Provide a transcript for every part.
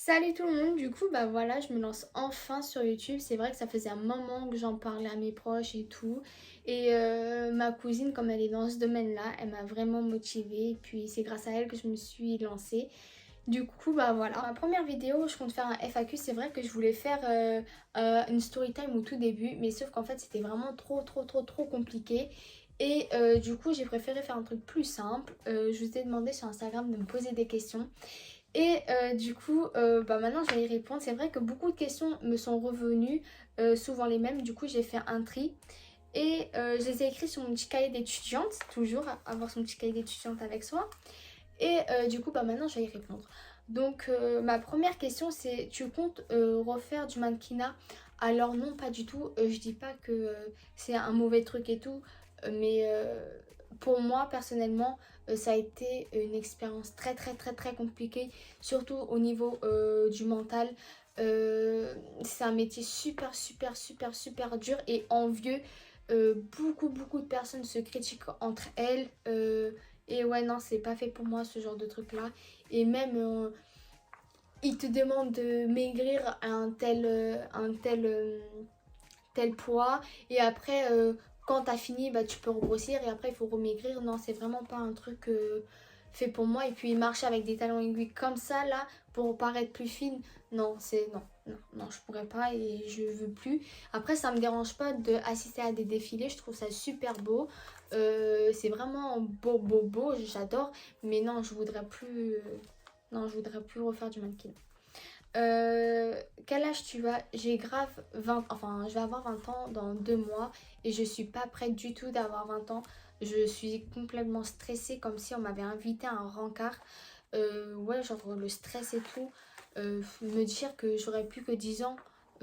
Salut tout le monde, du coup bah voilà je me lance enfin sur YouTube. C'est vrai que ça faisait un moment que j'en parlais à mes proches et tout. Et ma cousine, comme elle est dans ce domaine-là, elle m'a vraiment motivée. Et puis c'est grâce à elle que je me suis lancée. Du coup bah voilà, ma première vidéo je compte faire un FAQ. C'est vrai que je voulais faire une story time au tout début, mais sauf qu'en fait c'était vraiment trop compliqué. Et du coup j'ai préféré faire un truc plus simple. Je vous ai demandé sur Instagram de me poser des questions. Et du coup, bah maintenant je vais y répondre. C'est vrai que beaucoup de questions me sont revenues, souvent les mêmes. Du coup, j'ai fait un tri. Et je les ai écrits sur mon petit cahier d'étudiante, toujours avoir son petit cahier d'étudiante avec soi. Et du coup, bah maintenant je vais y répondre. Donc, ma première question c'est: tu comptes refaire du mannequinat? Alors, non, pas du tout. Je dis pas que c'est un mauvais truc et tout, mais pour moi personnellement, ça a été une expérience très compliquée, surtout au niveau du mental. C'est un métier super dur et envieux. Beaucoup de personnes se critiquent entre elles. Et ouais, non, c'est pas fait pour moi ce genre de truc là. Et même, ils te demandent de maigrir à tel poids. Et après, quand t'as fini, bah, tu peux regrossir. Et après, il faut remaigrir. Non, c'est vraiment pas un truc fait pour moi. Et puis, marcher avec des talons aiguilles comme ça, là, pour paraître plus fine. Non, non, je pourrais pas et je veux plus. Après, ça me dérange pas d'assister à des défilés. Je trouve ça super beau. C'est vraiment beau. J'adore. Mais non, je voudrais plus. Non, je voudrais plus refaire du mannequin. Quel âge tu as? J'ai grave 20, enfin je vais avoir 20 ans dans 2 mois et je suis pas prête du tout d'avoir 20 ans. Je suis complètement stressée comme si on m'avait invité à un rencard. Ouais, genre le stress et tout. Me dire que j'aurais plus que 10 ans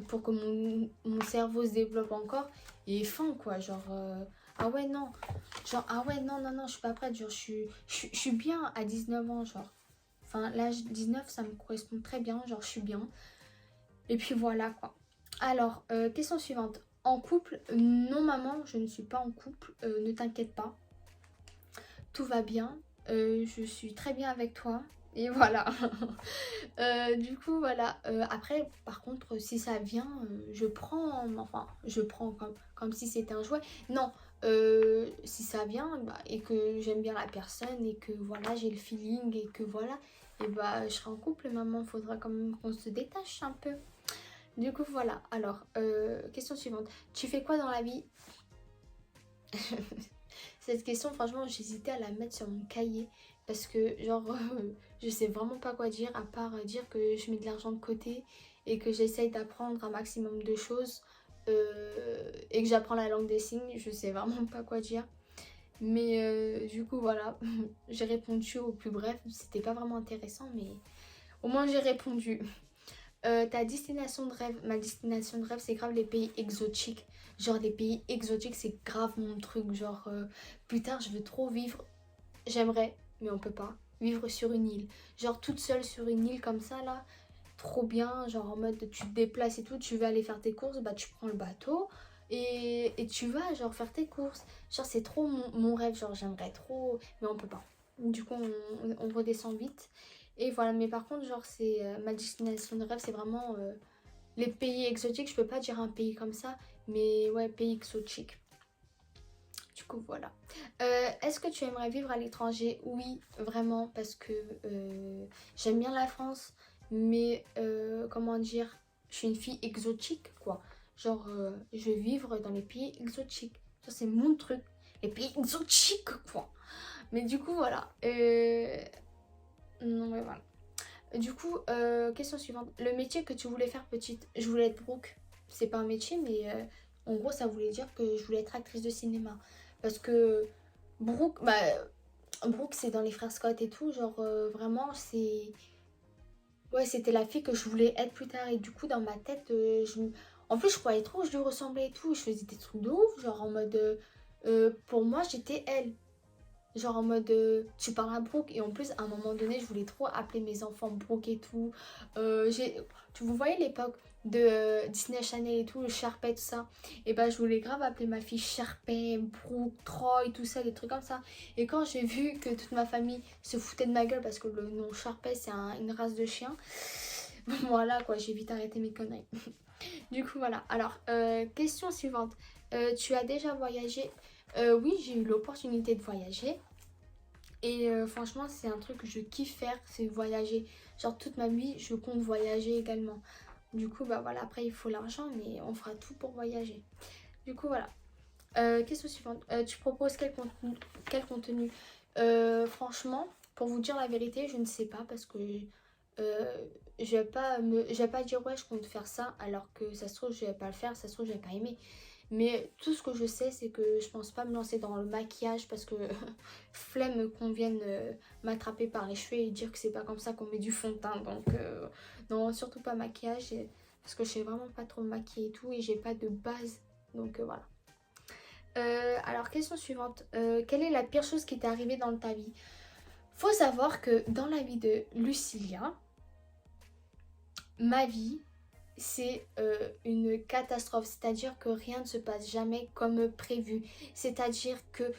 pour que mon cerveau se développe encore. Et fin quoi, genre... ah ouais non, genre ah ouais non, je suis pas prête. Genre je suis bien à 19 ans, genre. Enfin, l'âge 19, ça me correspond très bien, genre je suis bien. Et puis voilà quoi. Alors, question suivante. En couple? Non maman, je ne suis pas en couple, ne t'inquiète pas. Tout va bien, je suis très bien avec toi. Et voilà. Du coup, voilà. Après, par contre, si ça vient, je prends. Enfin, je prends comme si c'était un jouet. Non, si ça vient bah, et que j'aime bien la personne et que voilà, j'ai le feeling et que voilà, et bah, je serai en couple, maman. Faudra quand même qu'on se détache un peu. Du coup, voilà. Alors, question suivante. Tu fais quoi dans la vie? Cette question, franchement, j'hésitais à la mettre sur mon cahier parce que, genre, je sais vraiment pas quoi dire à part dire que je mets de l'argent de côté et que j'essaye d'apprendre un maximum de choses et que j'apprends la langue des signes. Je sais vraiment pas quoi dire. Mais du coup, voilà, j'ai répondu au plus bref. C'était pas vraiment intéressant, mais au moins j'ai répondu. Ta destination de rêve? Ma destination de rêve, c'est grave les pays exotiques. Genre, les pays exotiques, c'est grave mon truc. Genre, plus tard, je veux trop vivre. J'aimerais, mais on peut pas. Vivre sur une île. Genre, toute seule sur une île comme ça, là. Trop bien. Genre, en mode, tu te déplaces et tout. Tu veux aller faire tes courses, bah, tu prends le bateau. Et tu vas, genre, faire tes courses. Genre, c'est trop mon rêve. Genre, j'aimerais trop, mais on peut pas. Du coup, on redescend vite. Et voilà, mais par contre, genre, c'est ma destination de rêve, c'est vraiment les pays exotiques. Je peux pas dire un pays comme ça, mais ouais, pays exotiques. Du coup, voilà. Est-ce que tu aimerais vivre à l'étranger? Oui, vraiment, parce que j'aime bien la France, mais comment dire, je suis une fille exotique, quoi. Genre, je veux vivre dans les pays exotiques. Ça, c'est mon truc. Les pays exotiques, quoi. Mais du coup, voilà. Non, mais voilà. Du coup, question suivante. Le métier que tu voulais faire petite? Je voulais être Brooke. C'est pas un métier, mais en gros, ça voulait dire que je voulais être actrice de cinéma. Parce que Brooke, bah, Brooke, c'est dans les frères Scott et tout. Genre, vraiment, c'est. Ouais, c'était la fille que je voulais être plus tard. Et du coup, dans ma tête, en plus, je croyais trop que je lui ressemblais et tout. Je faisais des trucs de ouf. Genre, en mode. Pour moi, j'étais elle. Genre en mode tu parles à Brooke. Et en plus à un moment donné je voulais trop appeler mes enfants Brooke et tout. Vous voyez l'époque de Disney Channel et tout, le Sharpay tout ça. Et bah je voulais grave appeler ma fille Sharpay, Brooke, Troy, tout ça, des trucs comme ça. Et quand j'ai vu que toute ma famille se foutait de ma gueule parce que le nom Sharpay c'est une race de chien, Voilà quoi, j'ai vite arrêté mes conneries. Du coup, voilà. Alors, question suivante. Tu as déjà voyagé? Oui, j'ai eu l'opportunité de voyager. Et franchement, c'est un truc que je kiffe faire, c'est voyager. Genre, toute ma vie, je compte voyager également. Du coup, bah voilà, après, il faut l'argent, mais on fera tout pour voyager. Du coup, voilà. Question suivante. Tu proposes quel contenu? Franchement, pour vous dire la vérité, je ne sais pas parce que je vais pas dire ouais, je compte faire ça alors que ça se trouve, je vais pas le faire, ça se trouve, je vais pas aimer. Mais tout ce que je sais, c'est que je pense pas me lancer dans le maquillage parce que flemme qu'on vienne m'attraper par les cheveux et dire que c'est pas comme ça qu'on met du fond de teint. Donc, non, surtout pas maquillage parce que je sais vraiment pas trop me maquiller et tout et j'ai pas de base. Donc, voilà. Alors, question suivante. Quelle est la pire chose qui t'est arrivée dans ta vie? Faut savoir que dans la vie de Lucilia, ma vie, c'est une catastrophe. C'est-à-dire que rien ne se passe jamais comme prévu. C'est-à-dire que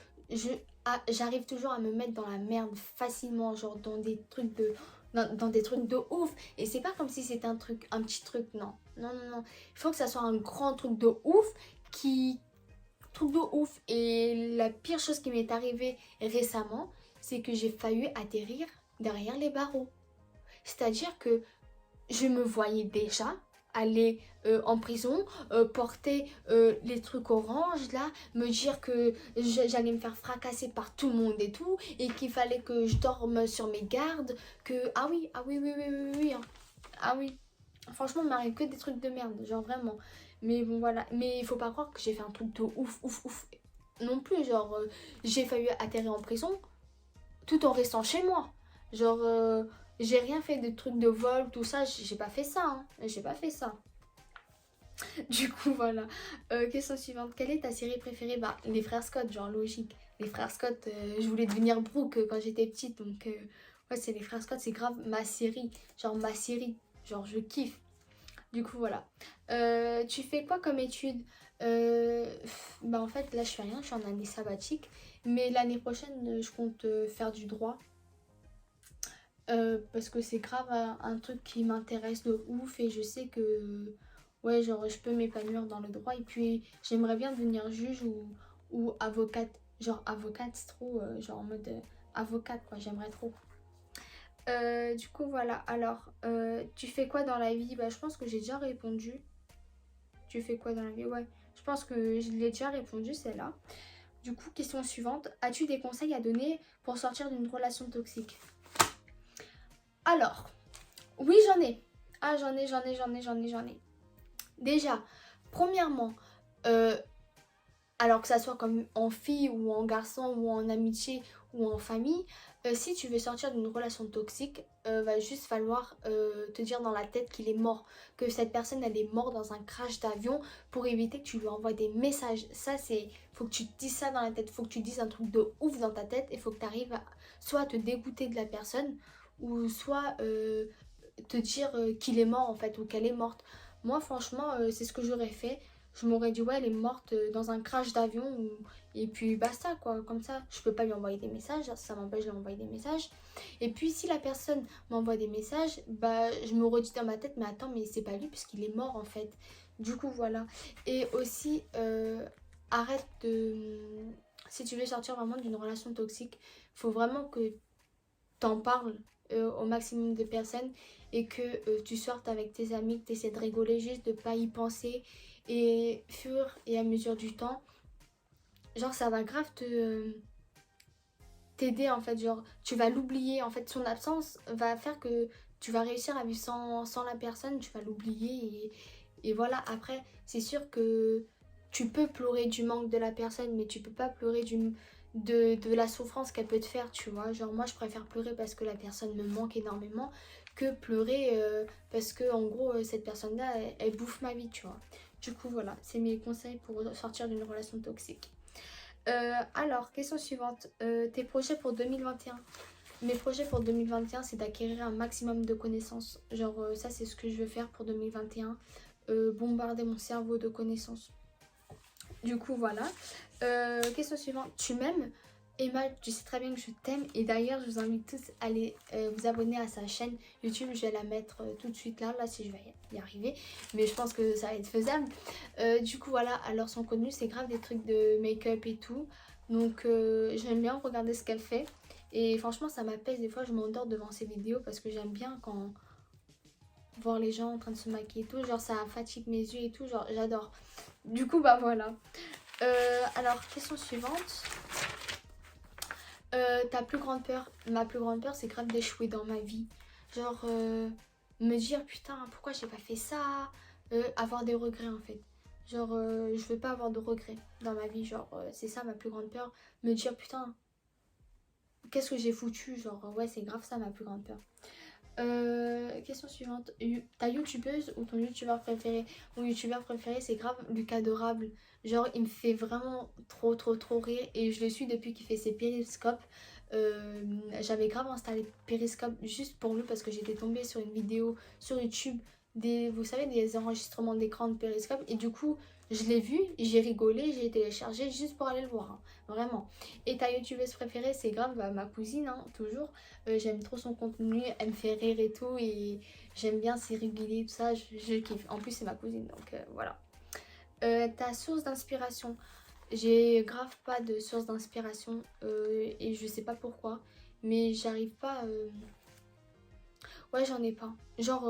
j'arrive toujours à me mettre dans la merde facilement, genre dans des trucs dans des trucs de ouf. Et c'est pas comme si c'était un petit truc, non. Non, non, non. Il faut que ça soit un grand truc de ouf truc de ouf. Et la pire chose qui m'est arrivée récemment, c'est que j'ai failli atterrir derrière les barreaux. C'est-à-dire que je me voyais déjà aller en prison, porter les trucs oranges là, me dire que j'allais me faire fracasser par tout le monde et tout, et qu'il fallait que je dorme sur mes gardes, que ah oui, oui, oui, oui, oui, hein. Ah oui, franchement, il m'arrive que des trucs de merde, genre vraiment. Mais bon, voilà. Mais il faut pas croire que j'ai fait un truc de ouf, ouf, ouf. Non plus, genre, j'ai failli atterrir en prison tout en restant chez moi. Genre, j'ai rien fait de trucs de vol, tout ça. J'ai pas fait ça, hein. J'ai pas fait ça. Du coup, voilà. Question suivante. Quelle est ta série préférée? Bah, les frères Scott, genre, logique. Les frères Scott, je voulais devenir Brooke quand j'étais petite. Donc, ouais, c'est les frères Scott, c'est grave ma série. Genre, ma série. Genre, je kiffe. Du coup, voilà. Tu fais quoi comme étude? Bah en fait, là, je fais rien, je suis en année sabbatique. Mais l'année prochaine, je compte faire du droit. Parce que c'est grave un truc qui m'intéresse de ouf et je sais que ouais, genre, je peux m'épanouir dans le droit. Et puis, j'aimerais bien devenir juge ou avocate. Genre, avocate, c'est trop, genre en mode avocate, quoi, j'aimerais trop. Du coup, voilà. Alors, tu fais quoi dans la vie? Bah, je pense que j'ai déjà répondu. Tu fais quoi dans la vie? Ouais, je pense que je l'ai déjà répondu, celle-là. Du coup, question suivante. As-tu des conseils à donner pour sortir d'une relation toxique? Alors, oui, j'en ai. Ah, j'en ai. Déjà, premièrement, alors que ça soit comme en fille ou en garçon ou en amitié ou en famille, si tu veux sortir d'une relation toxique, va juste falloir te dire dans la tête qu'il est mort, que cette personne elle est morte dans un crash d'avion pour éviter que tu lui envoies des messages. Ça c'est, faut que tu te dises ça dans la tête, faut que tu dises un truc de ouf dans ta tête et faut que tu arrives à soit te dégoûter de la personne ou soit te dire qu'il est mort en fait ou qu'elle est morte. Moi franchement c'est ce que j'aurais fait. Je m'aurais dit ouais elle est morte dans un crash d'avion et puis basta quoi, comme ça je peux pas lui envoyer des messages, ça m'empêche de lui envoyer des messages. Et puis si la personne m'envoie des messages, bah je me redis dans ma tête mais attends mais c'est pas lui puisqu'il est mort en fait. Du coup voilà. Et aussi arrête de... Si tu veux sortir vraiment d'une relation toxique, faut vraiment que t'en parles au maximum de personnes et que tu sortes avec tes amis, que tu essaies de rigoler juste, de pas y penser et fur et à mesure du temps, genre ça va grave t'aider en fait, genre tu vas l'oublier en fait, son absence va faire que tu vas réussir à vivre sans la personne, tu vas l'oublier et voilà, après c'est sûr que tu peux pleurer du manque de la personne mais tu peux pas pleurer de la souffrance qu'elle peut te faire, tu vois. Genre moi je préfère pleurer parce que la personne me manque énormément que pleurer parce que en gros cette personne là elle bouffe ma vie, tu vois. Du coup voilà, c'est mes conseils pour sortir d'une relation toxique. Alors, question suivante. Tes projets pour 2021? Mes projets pour 2021 c'est d'acquérir un maximum de connaissances. Genre ça c'est ce que je veux faire pour 2021. Bombarder mon cerveau de connaissances. Du coup voilà. Question suivante. Tu m'aimes? Emma, tu sais très bien que je t'aime et d'ailleurs je vous invite tous à aller vous abonner à sa chaîne YouTube. Je vais la mettre tout de suite là si je vais y arriver, mais je pense que ça va être faisable. Du coup voilà, alors son contenu c'est grave des trucs de make-up et tout, donc j'aime bien regarder ce qu'elle fait et franchement ça m'apaise. Des fois je m'endors devant ses vidéos parce que j'aime bien quand voir les gens en train de se maquiller et tout, genre ça fatigue mes yeux et tout, genre j'adore. Du coup bah voilà. Alors question suivante. Ta plus grande peur? Ma plus grande peur c'est grave d'échouer dans ma vie. Genre me dire putain pourquoi j'ai pas fait ça, avoir des regrets en fait. Genre je veux pas avoir de regrets dans ma vie, genre c'est ça ma plus grande peur. Me dire putain qu'est-ce que j'ai foutu, genre ouais c'est grave ça ma plus grande peur. Question suivante. Ta youtubeuse ou ton youtubeur préféré? Mon youtubeur préféré c'est grave Lucas Adorable. Genre il me fait vraiment trop rire et je le suis depuis qu'il fait ses périscopes. J'avais grave installé Periscope juste pour lui parce que j'étais tombée sur une vidéo sur YouTube vous savez, des enregistrements d'écran de Periscope et du coup je l'ai vu, j'ai rigolé, j'ai téléchargé juste pour aller le voir, hein, vraiment. Et ta youtubeuse préférée c'est grave ma cousine, hein, toujours. J'aime trop son contenu, elle me fait rire et tout et j'aime bien ses rigoler tout ça, je kiffe. En plus c'est ma cousine donc voilà. Ta source d'inspiration? J'ai grave pas de source d'inspiration et je sais pas pourquoi, mais j'arrive pas. Ouais, j'en ai pas. Genre,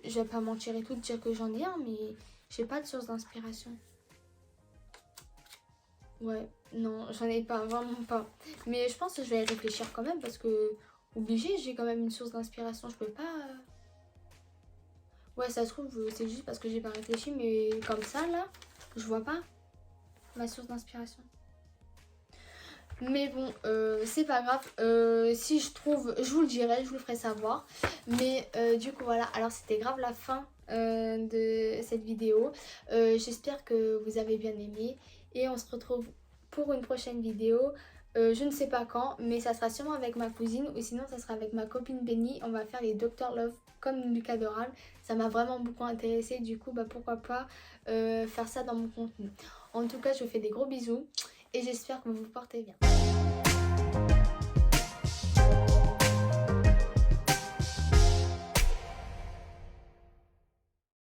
je vais pas mentir et tout, dire que j'en ai un, mais j'ai pas de source d'inspiration. Ouais, non, j'en ai pas, vraiment pas. Mais je pense que je vais y réfléchir quand même parce que, obligé, j'ai quand même une source d'inspiration. Je peux pas. Ouais, ça se trouve, c'est juste parce que j'ai pas réfléchi, mais comme ça là, je vois pas ma source d'inspiration. Mais bon, c'est pas grave. Si je trouve, je vous le dirai, je vous le ferai savoir. Mais du coup, voilà. Alors, c'était grave la fin de cette vidéo. J'espère que vous avez bien aimé. Et on se retrouve pour une prochaine vidéo. Je ne sais pas quand, mais ça sera sûrement avec ma cousine ou sinon ça sera avec ma copine Benny. On va faire les Dr Love comme Lucas Adorable. Ça m'a vraiment beaucoup intéressée. Du coup, bah, pourquoi pas faire ça dans mon contenu. En tout cas, je vous fais des gros bisous et j'espère que vous vous portez bien.